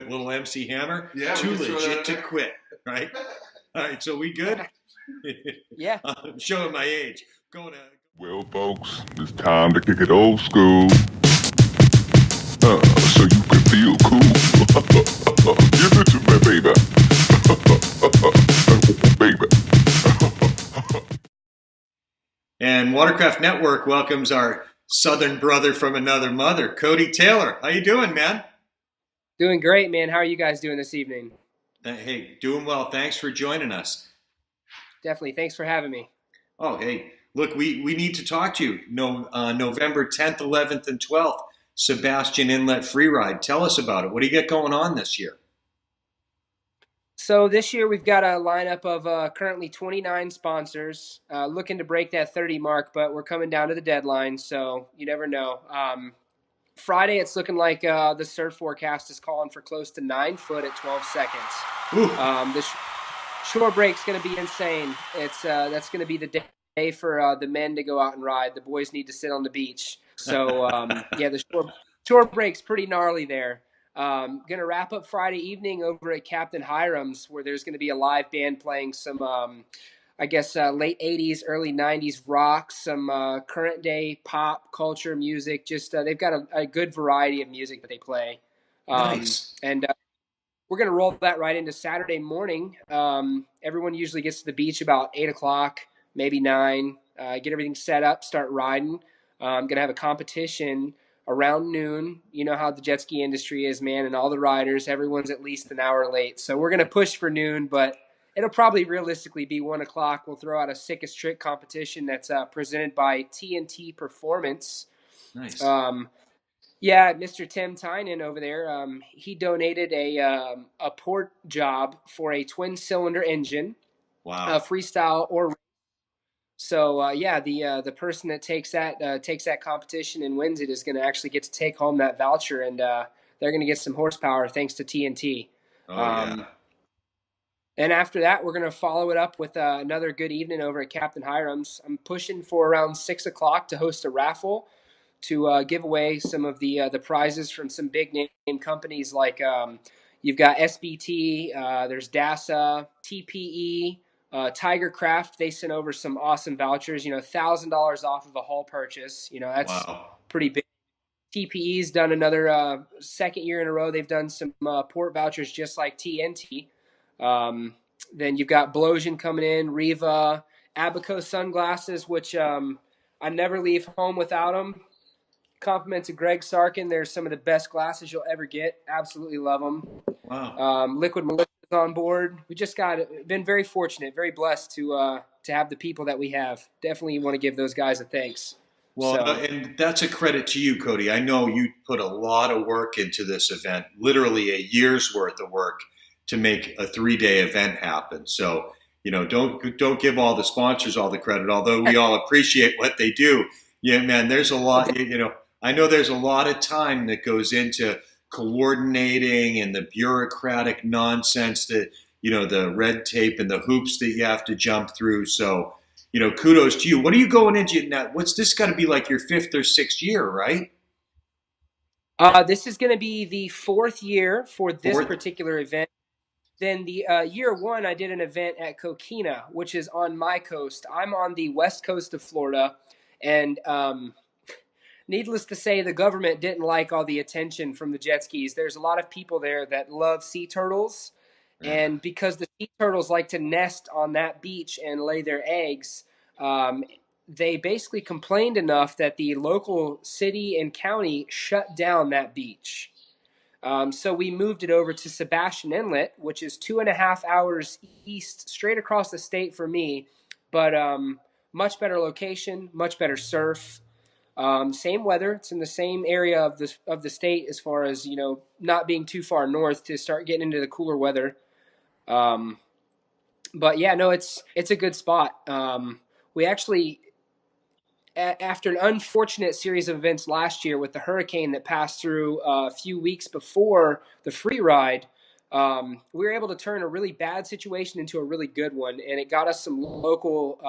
Little MC Hammer. Yeah, we Too just throw that legit in to there. quit, right? All right, so we good? Yeah. I'm showing my age. Going to. Well, folks, it's time to kick it old school, so you can feel cool. Give it to me, baby. Baby. And Watercraft Network welcomes our southern brother from another mother, Cody Taylor. How you doing, man? Doing great, man. How are you guys doing this evening? Hey, doing well. Thanks for joining us. Definitely. Thanks for having me. Oh, hey, look, we need to talk to you. No, November 10th, 11th, and 12th, Sebastian Inlet Freeride. Tell us about it. What do you get going on this year? So this year we've got a lineup of currently 29 sponsors, looking to break that 30 mark, but we're coming down to the deadline, so you never know. Friday, it's looking like the surf forecast is calling for close to 9 foot at 12 seconds. Ooh, The shore break's going to be insane. That's going to be the day for the men to go out and ride. The boys need to sit on the beach. So yeah, the shore break's pretty gnarly there. Going to wrap up Friday evening over at Captain Hiram's, where there's going to be a live band playing some, I guess, late '80s, early '90s rock, some current day pop culture music. Just they've got a good variety of music that they play, nice. and we're going to roll that right into Saturday morning. Everyone usually gets to the beach about 8 o'clock, maybe 9. Get everything set up, start riding. I'm going to have a competition around noon. You know how the jet ski industry is, man, and all the riders, everyone's at least an hour late. So we're going to push for noon, but it'll probably realistically be 1 o'clock. We'll throw out a sickest trick competition that's presented by TNT Performance. Nice. Um, yeah, Mr. Tim Tynan over there, he donated a port job for a twin cylinder engine, Wow. freestyle or so. Yeah, the person that takes that competition and wins it is going to actually get to take home that voucher, and they're going to get some horsepower thanks to TNT. Oh, yeah. Um, and after that, we're going to follow it up with another good evening over at Captain Hiram's. I'm pushing for around 6 o'clock to host a raffle to give away some of the prizes from some big name companies like you've got SBT, there's DASA, TPE, Tigercraft. They sent over some awesome vouchers. $1,000 off of a haul purchase. That's Wow. pretty big. TPE's done another second year in a row. They've done some port vouchers just like TNT. Um, then you've got Blosian coming in, Riva, Abaco sunglasses, which I never leave home without them. Compliments of Greg Sarkin. They're some of the best glasses you'll ever get. Absolutely love them. Wow. Liquid Melissa's on board. We just been very fortunate, very blessed to have the people that we have. Definitely want to give those guys a thanks. Well, So and that's a credit to you, Cody. I know you put a lot of work into this event, literally a year's worth of work to make a 3-day event happen. So, don't give all the sponsors all the credit, although we all appreciate what they do. Yeah, man, there's a lot, I know there's a lot of time that goes into coordinating and the bureaucratic nonsense that, the red tape and the hoops that you have to jump through. So, kudos to you. What are you going into now? What's this got to be like your fifth or sixth year, right? this is going to be the fourth year for this Fourth. particular event. Then the year one, I did an event at Coquina, which is on my coast. I'm on the west coast of Florida, and needless to say, the government didn't like all the attention from the jet skis. There's a lot of people there that love sea turtles, Yeah. and because the sea turtles like to nest on that beach and lay their eggs, um, they basically complained enough that the local city and county shut down that beach. So we moved it over to Sebastian Inlet, which is 2.5 hours east, straight across the state for me, but much better location, much better surf. Same weather. It's in the same area of the state as far as not being too far north to start getting into the cooler weather. Um, but yeah, no, it's a good spot. We actually, after an unfortunate series of events last year with the hurricane that passed through a few weeks before the free ride, we were able to turn a really bad situation into a really good one, and it got us some local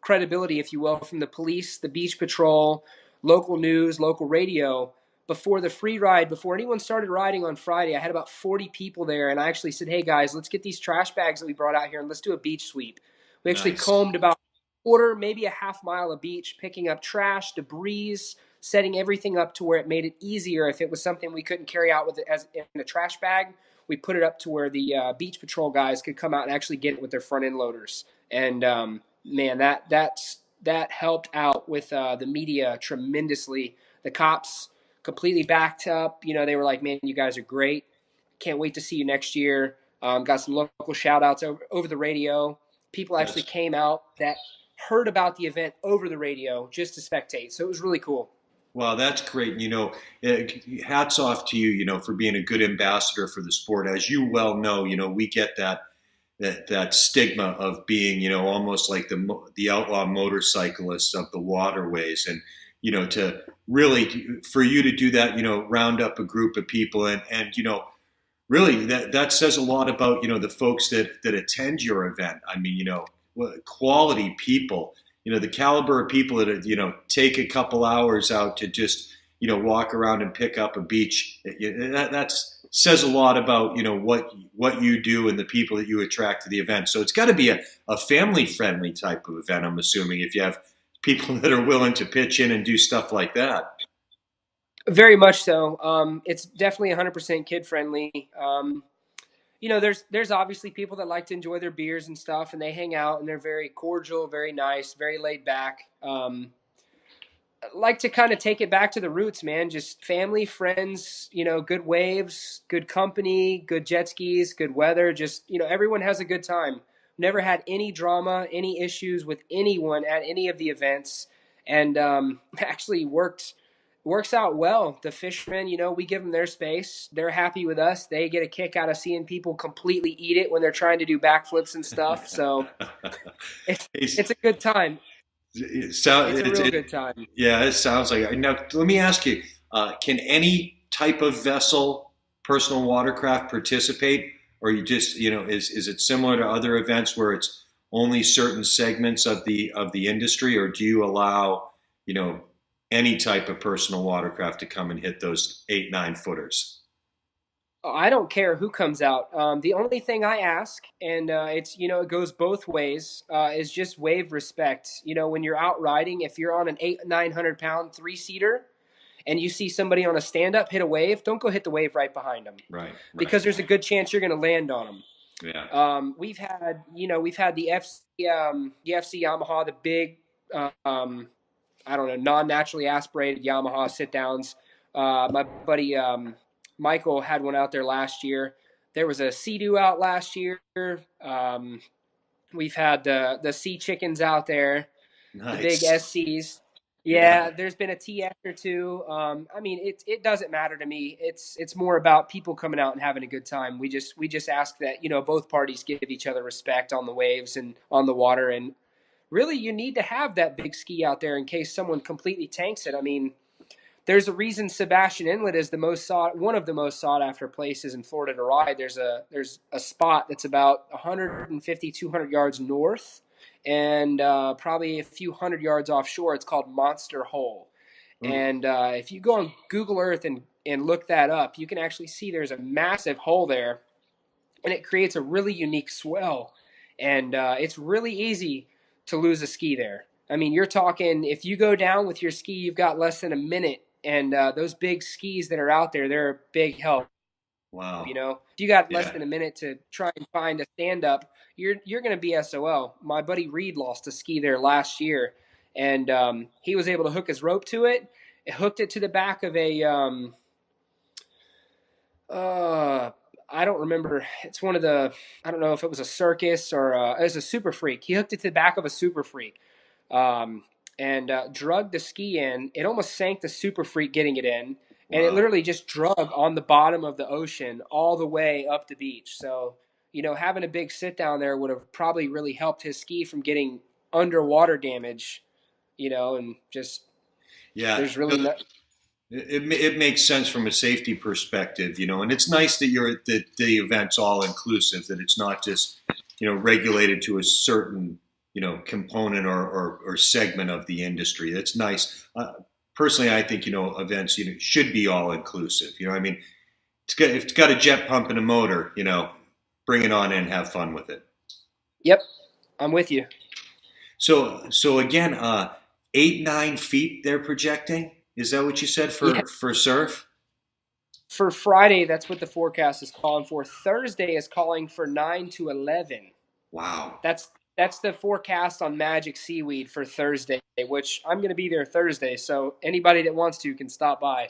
credibility, if you will, from the police, the beach patrol, local news, local radio. before the free ride, before anyone started riding on Friday, I had about 40 people there, and I actually said, "Hey guys, let's get these trash bags that we brought out here and let's do a beach sweep." We actually Nice. combed about a quarter, maybe a half mile of beach, picking up trash, debris, setting everything up to where it made it easier. If it was something we couldn't carry out with it as in a trash bag, we put it up to where the beach patrol guys could come out and actually get it with their front end loaders. And man, that helped out with the media tremendously. The cops completely backed up. You know, they were like, "Man, you guys are great. Can't wait to see you next year." Got some local shout outs over the radio. People actually That's came out that heard about the event over the radio just to spectate. So it was really cool. Wow, that's great. Hats off to you, for being a good ambassador for the sport. As you well know, we get that stigma of being, almost like the outlaw motorcyclists of the waterways, and to really for you to do that, round up a group of people, and really that says a lot about the folks that attend your event. I mean, quality people, the caliber of people that take a couple hours out to just walk around and pick up a beach. That's says a lot about what you do and the people that you attract to the event. So it's got to be a family friendly type of event, I'm assuming, if you have people that are willing to pitch in and do stuff like that. Very much so. It's definitely 100% kid friendly. There's obviously people that like to enjoy their beers and stuff, and they hang out and they're very cordial, very nice, very laid back. Like to kind of take it back to the roots, man. Just family, friends, good waves, good company, good jet skis, good weather. Just, everyone has a good time. Never had any drama, any issues with anyone at any of the events. And actually works out well. The fishermen, we give them their space. They're happy with us. They get a kick out of seeing people completely eat it when they're trying to do backflips and stuff. So it's, It's, it's a good time. It's a it's real good time. yeah, it sounds like it. Now, let me ask you: can any type of vessel, personal watercraft, participate, or you just, is it similar to other events where it's only certain segments of the industry, or do you allow, you know, any type of personal watercraft to come and hit those 8, 9 footers? I don't care who comes out. The only thing I ask, and it's it goes both ways, is just wave respect. When you're out riding, if you're on an 800-900 pound 3-seater and you see somebody on a stand up hit a wave, don't go hit the wave right behind them Right, right. because there's a good chance you're going to land on them. Yeah. We've had the FC Yamaha, the big I don't know, non-naturally aspirated Yamaha sit downs. My buddy Michael had one out there last year. There was a Sea-Doo out last year. We've had the Sea Chickens out there, the big Nice. SCs. Yeah. Yeah, there's been a TX or two. I mean, it doesn't matter to me. It's more about people coming out and having a good time. We just ask that both parties give each other respect on the waves and on the water, and really you need to have that big ski out there in case someone completely tanks it. I mean, there's a reason Sebastian Inlet is one of the most sought after places in Florida to ride. There's a spot that's about 150 200 yards north and probably a few hundred yards offshore. It's called Monster Hole. Ooh. And if you go on Google Earth and look that up, you can actually see there's a massive hole there, and it creates a really unique swell. And it's really easy to lose a ski there. I mean, you're talking if you go down with your ski, you've got less than a minute, and those big skis that are out there, they're a big help. Wow. If you got less Yeah. than a minute to try and find a stand up, you're going to be SOL. My buddy Reed lost a ski there last year, and he was able to hook his rope to it. It hooked it to the back of a uh, I don't remember. It's one of the. I don't know if it was a circus or it was a super freak. He hooked it to the back of a super freak, um, and drug the ski in. It almost sank the super freak getting it in, and it Wow. literally just drug on the bottom of the ocean all the way up the beach. So having a big sit down there would have probably really helped his ski from getting underwater damage. And just Yeah. there's really no. It makes sense from a safety perspective, and it's nice that the event's all inclusive, that it's not just regulated to a certain component or segment of the industry. That's nice. personally, I think events should be all inclusive. I mean, if it's got a jet pump and a motor, bring it on in, have fun with it. Yep, I'm with you. So again, 8-9 feet they're projecting. Is that what you said Yeah, for surf? for Friday, that's what the forecast is calling for. Thursday is calling for 9 to 11. Wow. That's the forecast on Magic Seaweed for Thursday, which I'm going to be there Thursday. So anybody that wants to can stop by.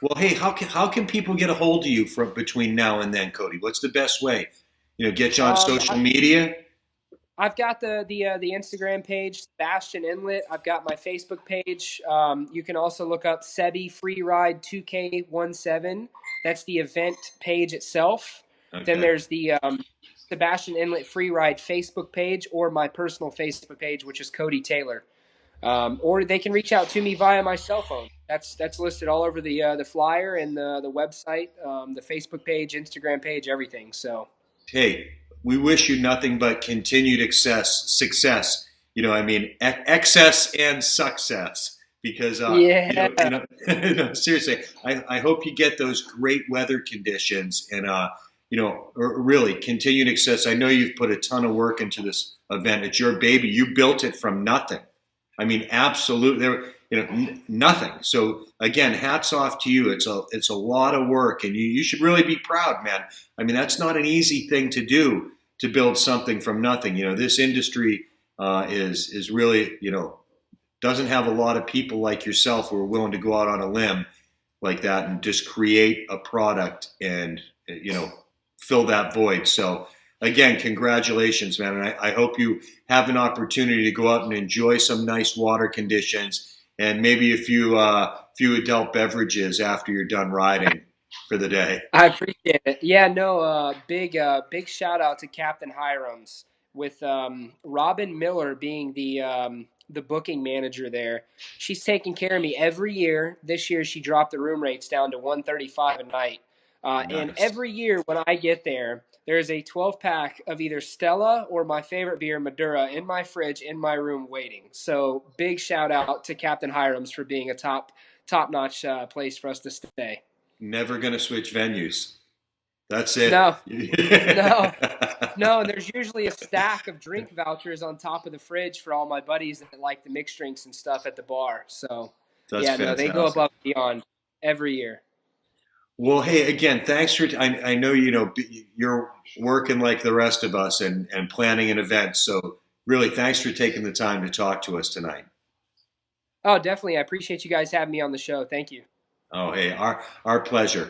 Well, hey, how can people get a hold of you from between now and then, Cody? What's the best way? Get you on Um, social I, media. I've got the Instagram page, Sebastian Inlet. I've got my Facebook page. You can also look up Sebi FreeRide 2K17. That's the event page itself. Then Okay. there's the Sebastian Inlet Freeride Facebook page or my personal Facebook page, which is Cody Taylor. Or they can reach out to me via my cell phone. That's listed all over the flyer and the website, the Facebook page, Instagram page, everything. So Hey, we wish you nothing but continued success. I mean, excess and success. Because yeah, no, seriously, I hope you get those great weather conditions and really continued success. I know you've put a ton of work into this event. It's your baby. You built it from nothing. I mean, absolutely, there, nothing. So again, hats off to you. It's a lot of work, and you should really be proud, man. I mean, that's not an easy thing to do to build something from nothing. This industry is really doesn't have a lot of people like yourself who are willing to go out on a limb like that and just create a product and fill that void. So again, congratulations, man. And I hope you have an opportunity to go out and enjoy some nice water conditions and maybe a few adult beverages after you're done riding for the day. I appreciate it. Yeah, no, big shout out to Captain Hiram's with Robin Miller being the booking manager there. She's taking care of me every year. This year she dropped the room rates down to 135 a night. And Nice. every year when I get there, there's a 12 pack of either Stella or my favorite beer, Madura, in my fridge in my room waiting. So big shout out to Captain Hiram's for being a top notch place for us to stay. Never gonna switch venues. That's it. No, no, no. And there's usually a stack of drink vouchers on top of the fridge for all my buddies that like the mixed drinks and stuff at the bar. So, That's yeah, no, they go fantastic. above and beyond every year. Well, hey, again, thanks for. I know you're working like the rest of us and planning an event. So really, thanks for taking the time to talk to us tonight. Oh, definitely. I appreciate you guys having me on the show. Thank you. Oh, hey, our pleasure.